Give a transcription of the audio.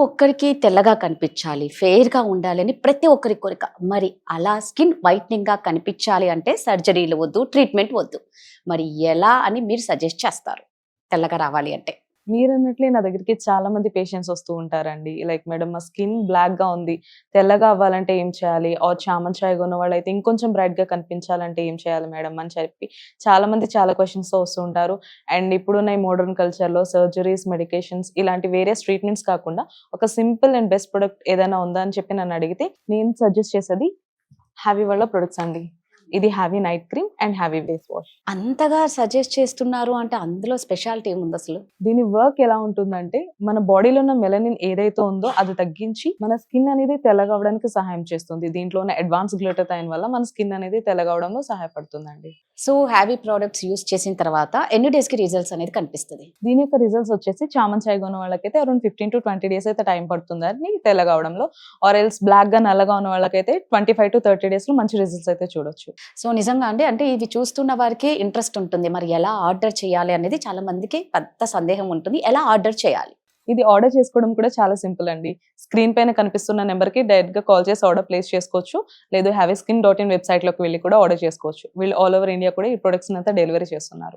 ఒక్కరికి తెల్లగా కనిపించాలి, ఫెయిర్‌గా ఉండాలి అని ప్రతి ఒక్కరి కోరిక. మరి అలా స్కిన్ వైట్‌నింగ్‌గా కనిపించాలి అంటే సర్జరీలు వద్దు, ట్రీట్మెంట్ వద్దు. మరి ఎలా అని మీరు సజెస్ట్ చేస్తారు? తెల్లగా రావాలి అంటే? మీరన్నట్లే నా దగ్గరికి చాలా మంది పేషెంట్స్ వస్తూ ఉంటారండి. లైక్ మేడం మా స్కిన్ బ్లాక్‌గా ఉంది. తెల్లగా అవ్వాలంటే ఏం చేయాలి? ఆర్ చామన్ చాయగా ఉన్నవాళ్ళైతే ఇంకొంచెం బ్రైట్‌గా కనిపించాలంటే ఏం చేయాలి మేడం అని చెప్పి చాలా మంది చాలా క్వెషన్స్‌తో వస్తూ ఉంటారు. అండ్ ఇప్పుడున్న ఈ మోడర్న్ కల్చర్‌లో సర్జరీస్, మెడికేషన్స్ ఇలాంటి వేరియస్ ట్రీట్మెంట్స్ కాకుండా ఒక సింపుల్ అండ్ బెస్ట్ ప్రొడక్ట్ ఏదైనా ఉందా అని చెప్పి నన్ను అడిగితే నేను సజెస్ట్ చేసేది హ్యావీ వాళ్ళ ప్రొడక్ట్స్ అండి. ఇది heavy night cream and heavy face wash. అంతగా సజెస్ట్ చేస్తున్నారు అంటే అందులో స్పెషాలిటీ ఏముందసలు? దీని వర్క్ ఎలా ఉంటుందంటే, మన బాడీలో ఉన్న మెలనిన్ ఏదైతే ఉందో అది తగ్గించి, మన స్కిన్ అనేది తెల్లగా అవ్వడానికి సహాయం చేస్తుంది. దీంట్లో ఉన్న అడ్వాన్స్ గ్లూటాథైన్ వల్ల మన స్కిన్ అనేది తెల్లగా అవ్వడంలో సహాయపడుతుందండి. సో, హ్యావీ ప్రొడక్ట్స్ యూజ్ చేసిన తర్వాత ఎన్ని డేస్‌కి రిజల్ట్స్ అనేది కనిపిస్తది? దీని యొక్క రిజల్ట్స్ వచ్చేసి చామన్ చాయగా ఉన్న వాళ్ళకైతే అరౌండ్ 15-20 డేస్ అయితే టైం పడుతుందని తెల్లగా అవ్వడంలో. ఆర్ ఎల్స్ బ్లాక్‌గా, నల్లగా ఉన్న వాళ్ళకైతే 25-30 డేస్‌లో మంచి రిజల్ట్స్ అయితే చూడొచ్చు. సో, నిజంగా అండి. అంటే ఇది చూస్తున్న వారికి ఇంట్రెస్ట్ ఉంటుంది. మరి ఎలా ఆర్డర్ చేయాలి అనేది చాలా మందికి పెద్ద సందేహం ఉంటుంది. ఎలా ఆర్డర్ చేయాలి? ఇది ఆర్డర్ చేసుకోవడం కూడా చాలా సింపుల్ అండి. స్క్రీన్ పైన కనిపిస్తున్న నెంబర్‌కి డైరెక్ట్‌గా కాల్ చేసి ఆర్డర్ ప్లేస్ చేసుకోవచ్చు. లేదు హ్యావీస్కిన్.in వెబ్‌సైట్‌లోకి వెళ్లి కూడా ఆర్డర్ చేసుకోవచ్చు. వీళ్ళు ఆల్ ఓవర్ ఇండియా కూడా ఈ ప్రొడక్ట్స్‌ని అంతా డెలివరీ చేస్తున్నారు.